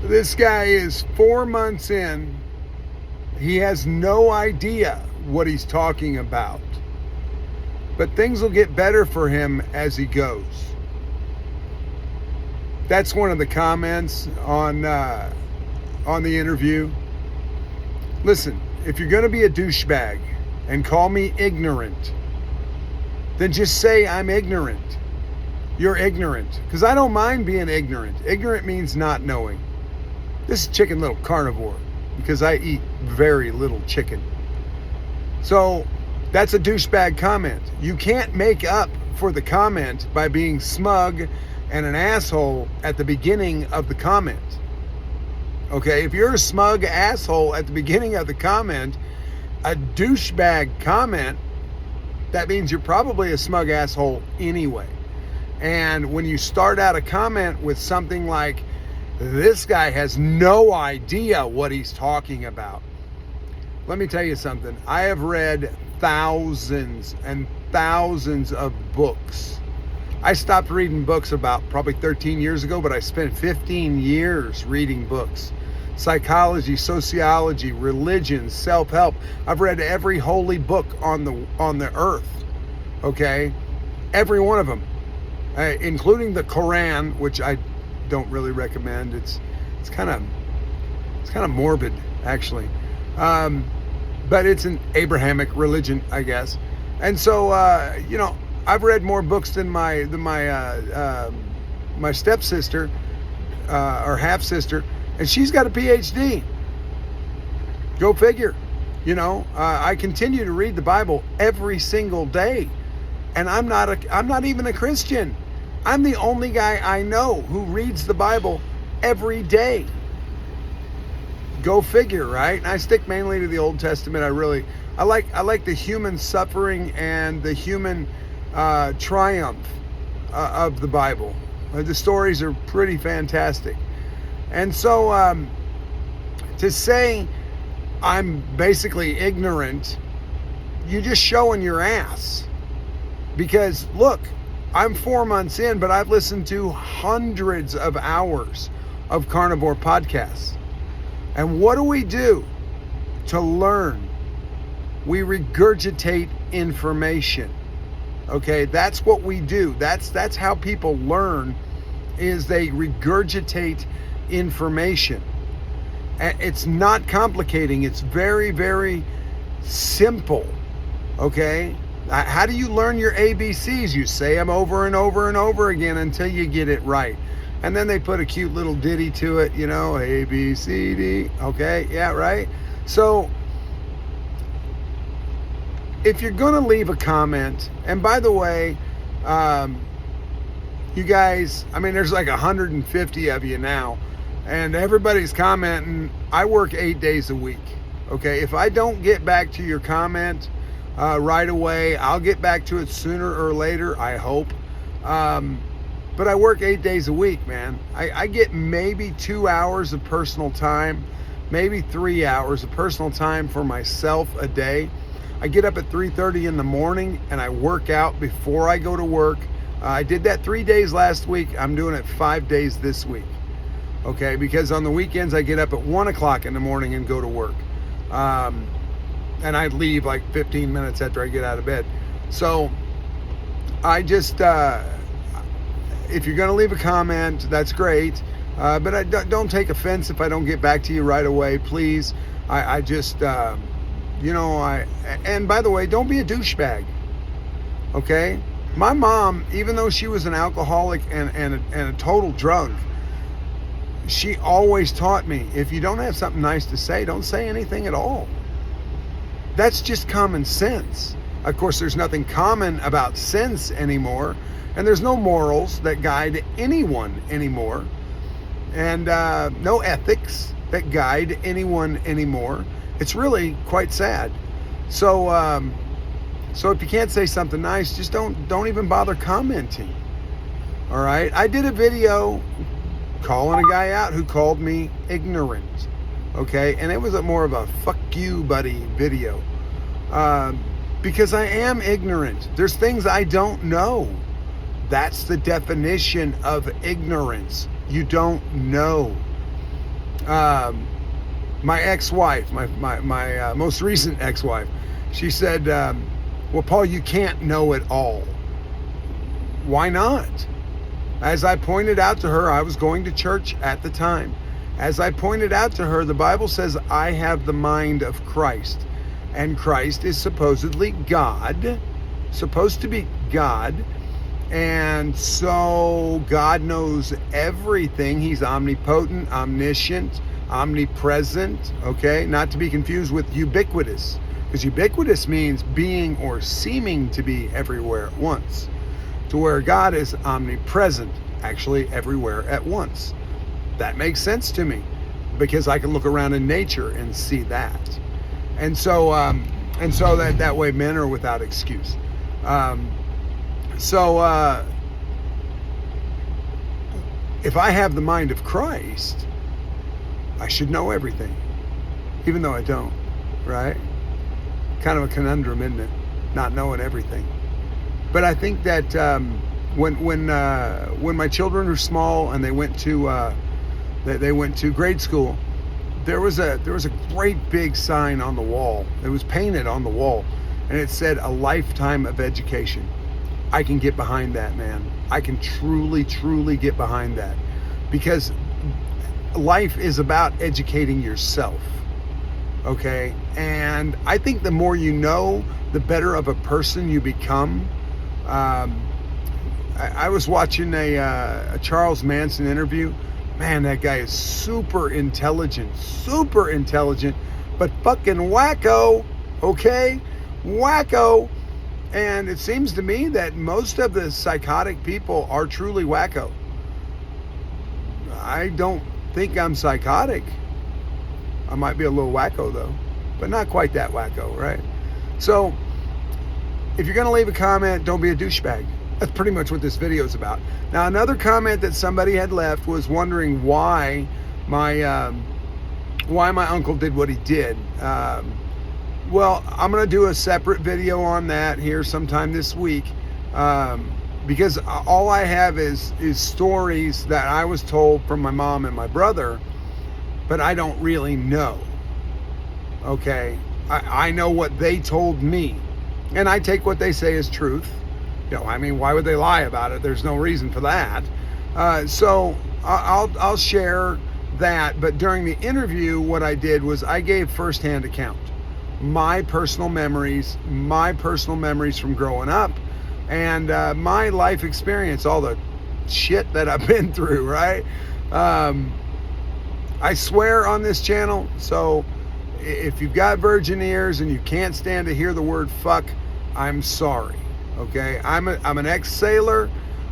This guy is 4 months in. He has no idea what he's talking about. But things will get better for him as he goes. That's one of the comments on the interview. Listen, if you're going to be a douchebag and call me ignorant, then just say I'm ignorant. You're ignorant. Because I don't mind being ignorant. Ignorant means not knowing. This is Chicken Little Carnivore because I eat very little chicken. So that's a douchebag comment. You can't make up for the comment by being smug and an asshole at the beginning of the comment. Okay, if you're a smug asshole at the beginning of the comment, a douchebag comment, that means you're probably a smug asshole anyway. And when you start out a comment with something like, this guy has no idea what he's talking about. Let me tell you something. I have read thousands and thousands of books. I stopped reading books about probably 13 years ago, but I spent 15 years reading books. Psychology, sociology, religion, self-help. I've read every holy book on the earth. Okay? Every one of them. Including the Quran, which I don't really recommend. It's kind of morbid, actually. But it's an Abrahamic religion, I guess. And so, I've read more books than my stepsister, or half sister, and she's got a PhD. Go figure. I continue to read the Bible every single day, and I'm not even a Christian. I'm the only guy I know who reads the Bible every day. Go figure, right? And I stick mainly to the Old Testament. I like the human suffering and the human triumph of the Bible. The stories are pretty fantastic. And so to say I'm basically ignorant, you're just showing your ass. Because look, I'm 4 months in, but I've listened to hundreds of hours of carnivore podcasts. And what do we do to learn? We regurgitate information. Okay, that's what we do. That's how people learn, is they regurgitate information. It's not complicating. It's very, very simple. Okay? How do you learn your ABCs? You say them over and over and over again until you get it right. And then they put a cute little ditty to it, A, B, C, D. Okay, yeah, right? So, if you're going to leave a comment, and by the way, you guys, there's like 150 of you now, and everybody's commenting. I work 8 days a week. Okay, if I don't get back to your comment right away, I'll get back to it sooner or later, I hope. But I work 8 days a week, man. I get maybe 2 hours of personal time, maybe 3 hours of personal time for myself a day. I get up at 3:30 in the morning and I work out before I go to work. I did that 3 days last week. I'm doing it 5 days this week. Okay, because on the weekends I get up at 1 o'clock in the morning and go to work. And I leave like 15 minutes after I get out of bed. So I just, if you're going to leave a comment, that's great. But don't take offense if I don't get back to you right away, please. And by the way, don't be a douchebag. Okay? My mom, even though she was an alcoholic and a total drunk, she always taught me, if you don't have something nice to say, don't say anything at all. That's just common sense. Of course, there's nothing common about sense anymore, and there's no morals that guide anyone anymore, and no ethics that guide anyone anymore. It's really quite sad. So if you can't say something nice, just don't even bother commenting. All right? I did a video calling a guy out who called me ignorant. Okay, and it was more of a fuck you buddy video, because I am ignorant. There's things I don't know. That's the definition of ignorance. You don't know. My ex-wife, my most recent ex-wife, she said, well, Paul, you can't know it all. Why not? As I pointed out to her, I was going to church at the time. As I pointed out to her, the Bible says I have the mind of Christ. And Christ is supposedly God, supposed to be God. And so God knows everything. He's omnipotent, omniscient, omnipresent, okay? Not to be confused with ubiquitous, because ubiquitous means being or seeming to be everywhere at once, to where God is omnipresent, actually everywhere at once. That makes sense to me, because I can look around in nature and see that. And so that way men are without excuse. If I have the mind of Christ, I should know everything, even though I don't, right? Kind of a conundrum, isn't it? Not knowing everything. But I think that when my children were small and they went to grade school, there was a great big sign on the wall. It was painted on the wall, and it said a lifetime of education. I can get behind that, man. I can truly get behind that, because life is about educating yourself, okay? And I think the more you know, the better of a person you become. I was watching a Charles Manson interview. Man, that guy is super intelligent, but fucking wacko, okay? Wacko. And it seems to me that most of the psychotic people are truly wacko. I don't think I'm psychotic. I might be a little wacko though, but not quite that wacko, right? So if you're going to leave a comment, don't be a douchebag. That's pretty much what this video is about. Now, another comment that somebody had left was wondering why my uncle did what he did. Well, I'm going to do a separate video on that here sometime this week, because all I have is stories that I was told from my mom and my brother, but I don't really know. Okay, I know what they told me, and I take what they say as truth. You know, I mean, why would they lie about it? There's no reason for that. So I'll share that. But during the interview, what I did was I gave firsthand account. My personal memories from growing up, and my life experience, all the shit that I've been through, right? I swear on this channel, so if you've got virgin ears and you can't stand to hear the word fuck, I'm sorry, okay? I'm an ex-sailor,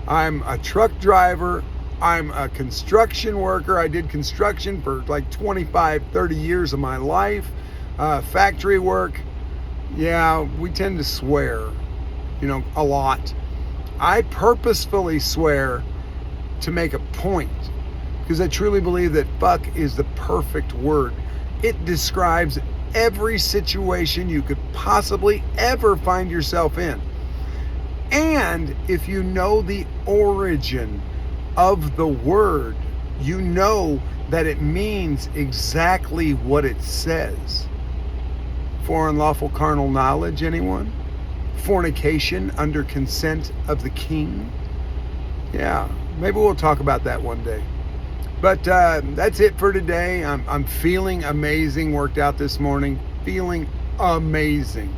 I'm a truck driver, I'm a construction worker. I did construction for like 25, 30 years of my life. Factory work, yeah, we tend to swear, you know, a lot. I purposefully swear to make a point, because I truly believe that fuck is the perfect word. It describes every situation you could possibly ever find yourself in. And if you know the origin of the word, you know that it means exactly what it says. For unlawful carnal knowledge, anyone? Fornication under consent of the king? Yeah, maybe we'll talk about that one day. But that's it for today. I'm feeling amazing. Worked out this morning. Feeling amazing.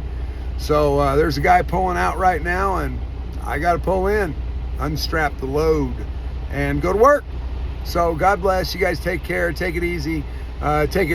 So there's a guy pulling out right now, and I got to pull in, unstrap the load, and go to work. So God bless. You guys take care. Take it easy. Take it.